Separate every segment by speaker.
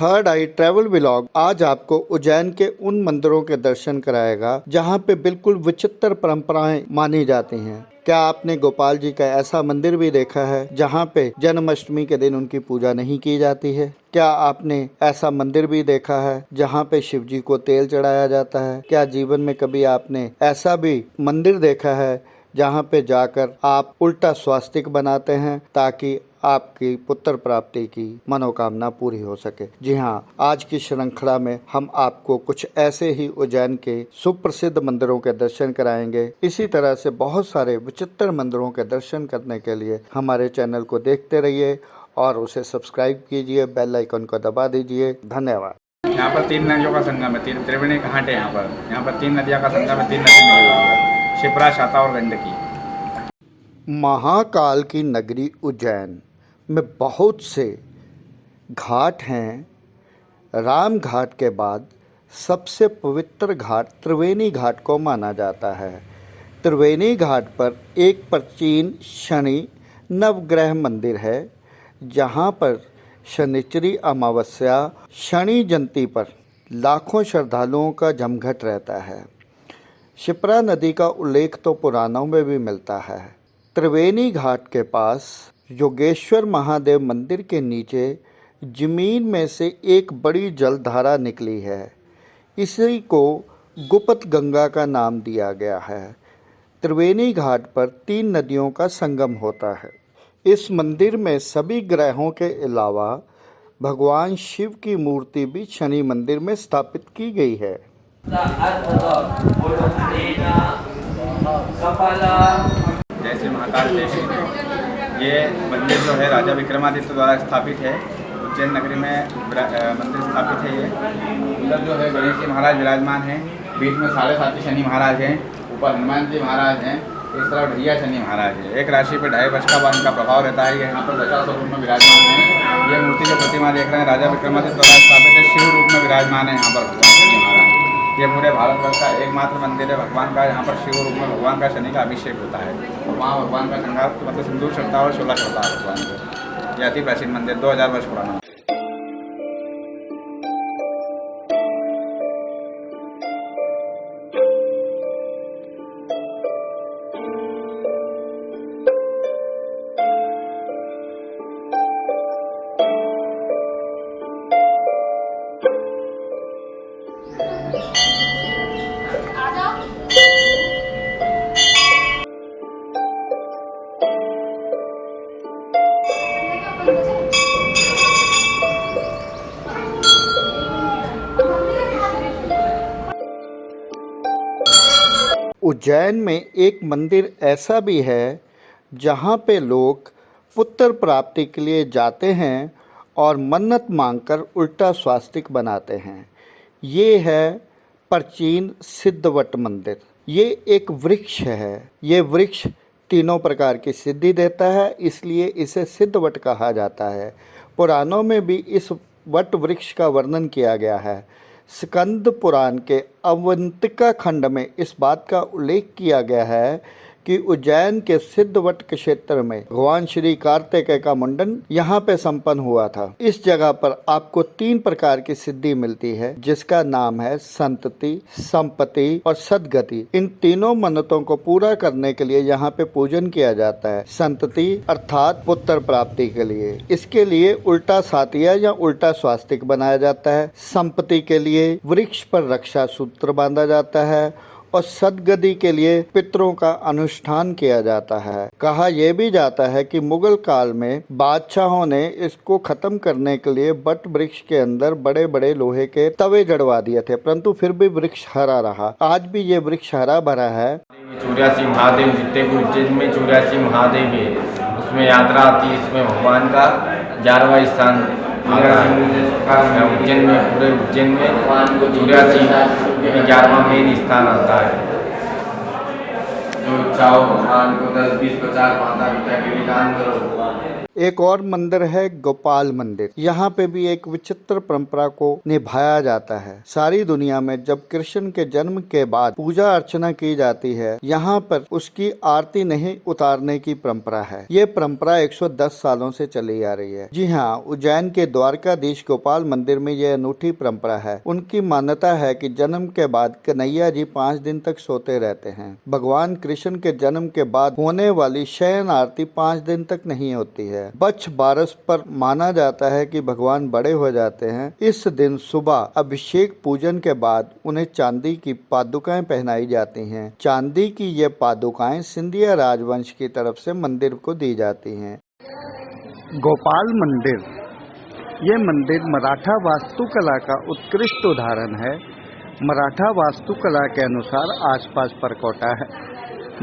Speaker 1: Third I travel vlog आज आपको उज्जैन के उन मंदिरों के दर्शन कराएगा जहां पे बिल्कुल विचित्र परंपराएं मानी जाती हैं। क्या आपने गोपाल जी का ऐसा मंदिर भी देखा है जहां पे जन्माष्टमी के दिन उनकी पूजा नहीं की जाती है? क्या आपने ऐसा मंदिर भी देखा है जहां पे शिव जी को तेल चढ़ाया जाता है? क्या जीवन में कभी आपने ऐसा भी मंदिर देखा है जहां पे जाकर आप उल्टा स्वास्तिक बनाते हैं ताकि आपकी पुत्र प्राप्ति की मनोकामना पूरी हो सके? जी हाँ, आज की श्रृंखला में हम आपको कुछ ऐसे ही उज्जैन के सुप्रसिद्ध मंदिरों के दर्शन कराएंगे। इसी तरह से बहुत सारे विचित्र मंदिरों के दर्शन करने के लिए हमारे चैनल को देखते रहिए और उसे सब्सक्राइब कीजिए, बेल आइकन को दबा दीजिए। धन्यवाद।
Speaker 2: यहाँ पर 3 नदियों का संगम है, 3 त्रिवेणी घाट है। यहाँ पर 3 नदियों का संगम है, 3 नदी मिली हुई है, शिप्रा, शाता और गंडकी।
Speaker 1: महाकाल की नगरी उज्जैन में बहुत से घाट हैं। राम घाट के बाद सबसे पवित्र घाट त्रिवेणी घाट को माना जाता है। त्रिवेणी घाट पर एक प्राचीन शनि नवग्रह मंदिर है जहां पर शनिचरी अमावस्या शनि जयंती पर लाखों श्रद्धालुओं का जमघट रहता है। शिप्रा नदी का उल्लेख तो पुराणों में भी मिलता है। त्रिवेणी घाट के पास योगेश्वर महादेव मंदिर के नीचे जमीन में से एक बड़ी जलधारा निकली है। इसी को गुप्त गंगा का नाम दिया गया है। त्रिवेणी घाट पर 3 नदियों का संगम होता है। इस मंदिर में सभी ग्रहों के अलावा भगवान शिव की मूर्ति भी शनि मंदिर में स्थापित की गई है।
Speaker 2: जैसे महाकाल जैसे ये मंदिर जो है राजा विक्रमादित्य द्वारा स्थापित है। उज्जैन नगरी में मंदिर स्थापित है। ये उधर जो है गणेश जी महाराज विराजमान हैं, बीच में 7.5 शनि महाराज हैं, ऊपर हनुमान जी महाराज हैं, इस तरफ ढैया शनि महाराज है। एक राशि पर 2.5 वर्ष का इनका प्रभाव रहता है। ये यहाँ पर दशा स्वरूप में विराजमान है। ये मूर्ति जो प्रतिमा देख रहे हैं राजा विक्रमादित्य द्वारा स्थापित है, शिव रूप में विराजमान है यहाँ पर भगवान शनि महाराज। ये पूरे भारतवर्ष का एकमात्र मंदिर है भगवान का, यहाँ पर शिव रूप में भगवान का शनि का अभिषेक होता है और वहाँ भगवान का श्रृंगार मतलब सिंदूर चढ़ता और 16 चढ़ता है भगवान को। यह अति प्राचीन मंदिर 2000 वर्ष पुराना।
Speaker 1: उज्जैन में एक मंदिर ऐसा भी है जहां पे लोग पुत्र प्राप्ति के लिए जाते हैं और मन्नत मांगकर उल्टा स्वास्तिक बनाते हैं। ये है प्राचीन सिद्धवट मंदिर। ये एक वृक्ष है। ये वृक्ष 3 प्रकार की सिद्धि देता है, इसलिए इसे सिद्धवट कहा जाता है। पुराणों में भी इस वट वृक्ष का वर्णन किया गया है। स्कंद पुराण के अवंतिका खंड में इस बात का उल्लेख किया गया है कि उज्जैन के सिद्धवट क्षेत्र में भगवान श्री कार्तिकेय का मुंडन यहाँ पे संपन्न हुआ था। इस जगह पर आपको 3 प्रकार की सिद्धि मिलती है जिसका नाम है संतति, संपत्ति और सद्गति। इन तीनों मन्नतों को पूरा करने के लिए यहाँ पे पूजन किया जाता है। संतति अर्थात पुत्र प्राप्ति के लिए, इसके लिए उल्टा सातिया या उल्टा स्वास्तिक बनाया जाता है। संपत्ति के लिए वृक्ष पर रक्षा सूत्र बांधा जाता है और सदगति के लिए पितरों का अनुष्ठान किया जाता है। कहा यह भी जाता है कि मुगल काल में बादशाहों ने इसको खत्म करने के लिए बट वृक्ष के अंदर बड़े बड़े लोहे के तवे जड़वा दिए थे, परंतु फिर भी वृक्ष हरा रहा। आज भी ये वृक्ष हरा भरा है।
Speaker 3: 84 महादेव जितने भी उज्जैन में 84 महादेव है, उसमें यात्रा आती है। इसमें भगवान का 11वां स्थान उज्जैन में, पूरे उज्जैन में 84 11वां मेन स्थान आता है। जो इच्छा हो भगवान को 10, 20, 50 माता पिता के लिए दान करो।
Speaker 1: एक और मंदिर है गोपाल मंदिर। यहाँ पे भी एक विचित्र परंपरा को निभाया जाता है। सारी दुनिया में जब कृष्ण के जन्म के बाद पूजा अर्चना की जाती है, यहाँ पर उसकी आरती नहीं उतारने की परंपरा है। ये परंपरा 110 सालों से चली आ रही है। जी हाँ, उज्जैन के द्वारकाधीश गोपाल मंदिर में यह अनूठी परंपरा है। उनकी मान्यता है कि जन्म के बाद कन्हैया जी 5 दिन तक सोते रहते हैं। भगवान कृष्ण के जन्म के बाद होने वाली शयन आरती 5 दिन तक नहीं होती है। बच्छ बारस पर माना जाता है कि भगवान बड़े हो जाते हैं। इस दिन सुबह अभिषेक पूजन के बाद उन्हें चांदी की पादुकाएं पहनाई जाती हैं। चांदी की ये पादुकाएं सिंधिया राजवंश की तरफ से मंदिर को दी जाती हैं। गोपाल मंदिर, ये मंदिर मराठा वास्तुकला का उत्कृष्ट उदाहरण है। मराठा वास्तुकला के अनुसार आसपास परकोटा है।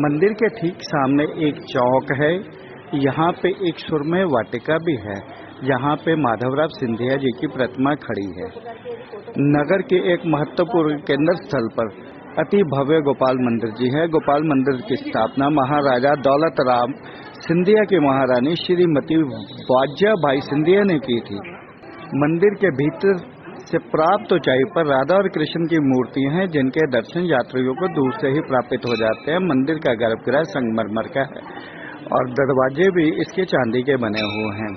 Speaker 1: मंदिर के ठीक सामने एक चौक है। यहाँ पे एक सुरमय वाटिका भी है, जहाँ पे माधवराव सिंधिया जी की प्रतिमा खड़ी है। नगर के एक महत्वपूर्ण केंद्र स्थल पर अति भव्य गोपाल मंदिर जी है। गोपाल मंदिर की स्थापना महाराजा दौलत राम सिंधिया की महारानी श्रीमती वाज्याबाई सिंधिया ने की थी। मंदिर के भीतर से प्राप्त ऊंचाई पर राधा और कृष्ण की मूर्तियां हैं, जिनके दर्शन यात्रियों को दूर से ही प्राप्त हो जाते हैं। मंदिर का गर्भगृह संगमरमर का है और दरवाजे भी इसके चांदी के बने हुए हैं।